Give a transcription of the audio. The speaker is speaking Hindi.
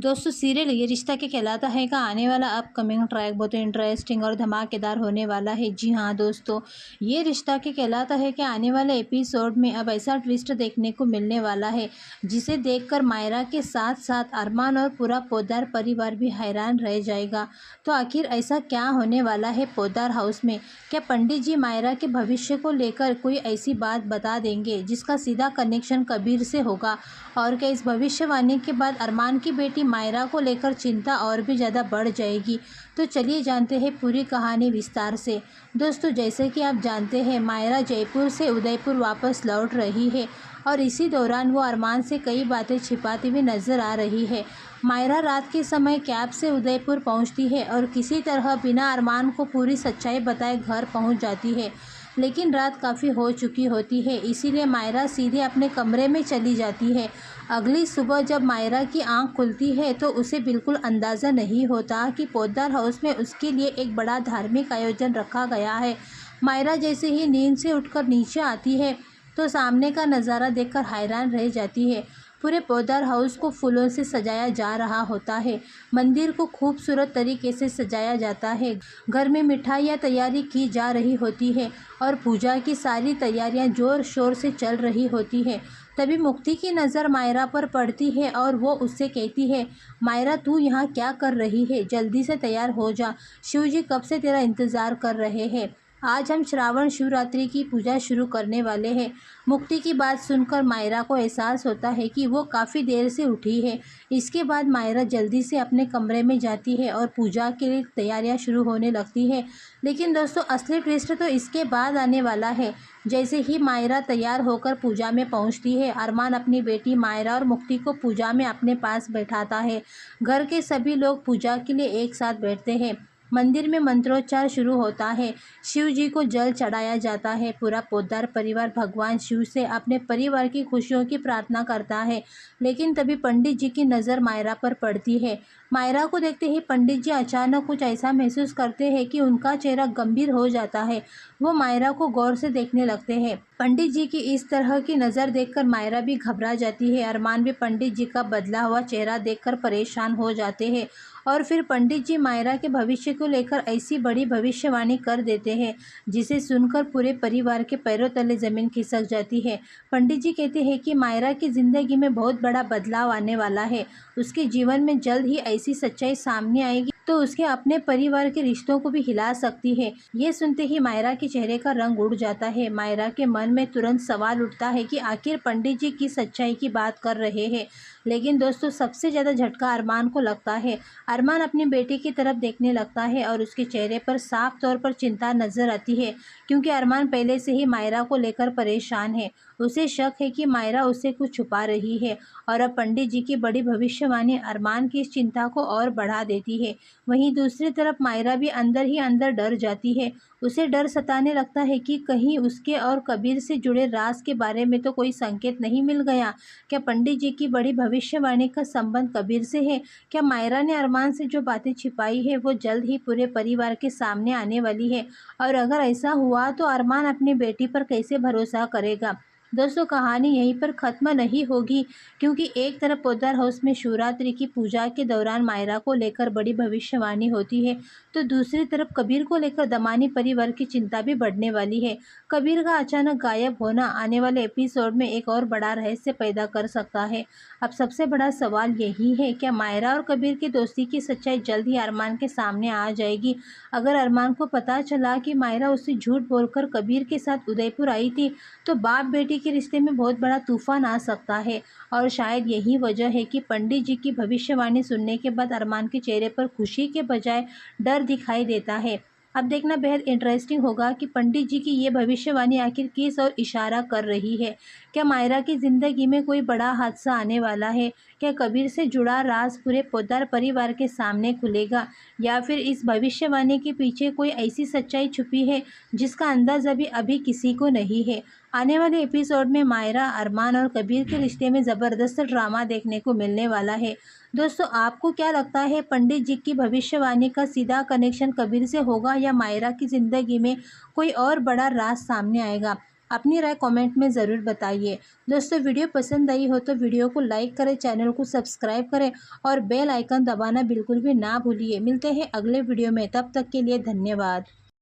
दोस्तों सीरियल ये रिश्ता क्या कहलाता है का आने वाला अपकमिंग ट्रैक बहुत इंटरेस्टिंग और धमाकेदार होने वाला है। जी हाँ दोस्तों, ये रिश्ता क्या कहलाता है कि आने वाले एपिसोड में अब ऐसा ट्विस्ट देखने को मिलने वाला है जिसे देखकर मायरा के साथ साथ अरमान और पूरा पोद्दार परिवार भी हैरान रह जाएगा। तो आखिर ऐसा क्या होने वाला है पोद्दार हाउस में? क्या पंडित जी मायरा के भविष्य को लेकर कोई ऐसी बात बता देंगे जिसका सीधा कनेक्शन कबीर से होगा? और क्या इस भविष्यवाणी के बाद अरमान की बेटी मायरा को लेकर चिंता और भी ज़्यादा बढ़ जाएगी? तो चलिए जानते हैं पूरी कहानी विस्तार से। दोस्तों जैसे कि आप जानते हैं मायरा जयपुर से उदयपुर वापस लौट रही है और इसी दौरान वो अरमान से कई बातें छिपाती हुई नजर आ रही है। मायरा रात के समय कैब से उदयपुर पहुंचती है और किसी तरह बिना अरमान को पूरी सच्चाई बताए घर पहुंच जाती है। लेकिन रात काफ़ी हो चुकी होती है, इसीलिए मायरा सीधे अपने कमरे में चली जाती है। अगली सुबह जब मायरा की आंख खुलती है तो उसे बिल्कुल अंदाज़ा नहीं होता कि पोद्दार हाउस में उसके लिए एक बड़ा धार्मिक आयोजन रखा गया है। मायरा जैसे ही नींद से उठकर नीचे आती है तो सामने का नज़ारा देखकर हैरान रह जाती है। पूरे पोद्दार हाउस को फूलों से सजाया जा रहा होता है। मंदिर को खूबसूरत तरीके से सजाया जाता है। घर में मिठाइयाँ तैयारी की जा रही होती है और पूजा की सारी तैयारियां जोर शोर से चल रही होती है। तभी मुक्ति की नज़र मायरा पर पड़ती है और वो उससे कहती है, मायरा तू यहाँ क्या कर रही है? जल्दी से तैयार हो जा, शिवजी कब से तेरा इंतज़ार कर रहे हैं। आज हम श्रावण शिवरात्रि की पूजा शुरू करने वाले हैं। मुक्ति की बात सुनकर मायरा को एहसास होता है कि वो काफ़ी देर से उठी है। इसके बाद मायरा जल्दी से अपने कमरे में जाती है और पूजा के लिए तैयारियां शुरू होने लगती है। लेकिन दोस्तों असली ट्विस्ट तो इसके बाद आने वाला है। जैसे ही मायरा तैयार होकर पूजा में पहुंचती है, अरमान अपनी बेटी मायरा और मुक्ति को पूजा में अपने पास बैठाता है। घर के सभी लोग पूजा के लिए एक साथ बैठते हैं। मंदिर में मंत्रोच्चार शुरू होता है। शिव जी को जल चढ़ाया जाता है। पूरा पोद्दार परिवार भगवान शिव से अपने परिवार की खुशियों की प्रार्थना करता है। लेकिन तभी पंडित जी की नज़र मायरा पर पड़ती है। मायरा को देखते ही पंडित जी अचानक कुछ ऐसा महसूस करते हैं कि उनका चेहरा गंभीर हो जाता है। वो मायरा को गौर से देखने लगते हैं। पंडित जी की इस तरह की नज़र देखकर मायरा भी घबरा जाती है। अरमान भी पंडित जी का बदला हुआ चेहरा देखकर परेशान हो जाते हैं और फिर पंडित जी मायरा के भविष्य को लेकर ऐसी बड़ी भविष्यवाणी कर देते हैं जिसे सुनकर पूरे परिवार के पैरों तले ज़मीन खिसक जाती है। पंडित जी कहते हैं कि मायरा की ज़िंदगी में बहुत बड़ा बदलाव आने वाला है। उसके जीवन में जल्द ही ऐसी सच्चाई सामने आएगी तो उसके अपने परिवार के रिश्तों को भी हिला सकती है। ये सुनते ही मायरा के चेहरे का रंग उड़ जाता है। मायरा के मन में तुरंत सवाल उठता है कि आखिर पंडित जी की सच्चाई की बात कर रहे हैं। लेकिन दोस्तों सबसे ज़्यादा झटका अरमान को लगता है। अरमान अपनी बेटी की तरफ देखने लगता है और उसके चेहरे पर साफ तौर पर चिंता नजर आती है, क्योंकि अरमान पहले से ही मायरा को लेकर परेशान है। उसे शक है कि मायरा उससे कुछ छुपा रही है और अब पंडित जी की बड़ी भविष्यवाणी अरमान की इस चिंता को और बढ़ा देती है। वहीं दूसरी तरफ मायरा भी अंदर ही अंदर डर जाती है। उसे डर सताने लगता है कि कहीं उसके और कबीर से जुड़े राज के बारे में तो कोई संकेत नहीं मिल गया। क्या पंडित जी की बड़ी भविष्यवाणी का संबंध कबीर से है? क्या मायरा ने अरमान से जो बातें छिपाई है वो जल्द ही पूरे परिवार के सामने आने वाली है? और अगर ऐसा हुआ तो अरमान अपनी बेटी पर कैसे भरोसा करेगा? दोस्तों कहानी यहीं पर ख़त्म नहीं होगी, क्योंकि एक तरफ पोद्दार हाउस में शिवरात्रि की पूजा के दौरान मायरा को लेकर बड़ी भविष्यवाणी होती है तो दूसरी तरफ कबीर को लेकर दमानी परिवार की चिंता भी बढ़ने वाली है। कबीर का अचानक गायब होना आने वाले एपिसोड में एक और बड़ा रहस्य पैदा कर सकता है। अब सबसे बड़ा सवाल यही है, क्या मायरा और कबीर की दोस्ती की सच्चाई जल्द ही अरमान के सामने आ जाएगी? अगर अरमान को पता चला कि मायरा उससे झूठ बोलकर कबीर के साथ उदयपुर आई थी तो बाप बेटी के रिश्ते में बहुत बड़ा तूफान आ सकता है। और शायद यही वजह है कि पंडित जी की भविष्यवाणी सुनने के बाद अरमान के चेहरे पर खुशी के बजाय डर दिखाई देता है। अब देखना बेहद इंटरेस्टिंग होगा कि पंडित जी की ये भविष्यवाणी आखिर किस ओर इशारा कर रही है। क्या मायरा की ज़िंदगी में कोई बड़ा हादसा आने वाला है? क्या कबीर से जुड़ा राज पूरे पोद्दार परिवार के सामने खुलेगा, या फिर इस भविष्यवाणी के पीछे कोई ऐसी सच्चाई छुपी है जिसका अंदाज़ा भी अभी किसी को नहीं है? आने वाले एपिसोड में मायरा, अरमान और कबीर के रिश्ते में ज़बरदस्त ड्रामा देखने को मिलने वाला है। दोस्तों आपको क्या लगता है, पंडित जी की भविष्यवाणी का सीधा कनेक्शन कबीर से होगा या मायरा की ज़िंदगी में कोई और बड़ा राज सामने आएगा? अपनी राय कमेंट में ज़रूर बताइए। दोस्तों वीडियो पसंद आई हो तो वीडियो को लाइक करें, चैनल को सब्सक्राइब करें और बेल आइकन दबाना बिल्कुल भी ना भूलिए। मिलते हैं अगले वीडियो में, तब तक के लिए धन्यवाद।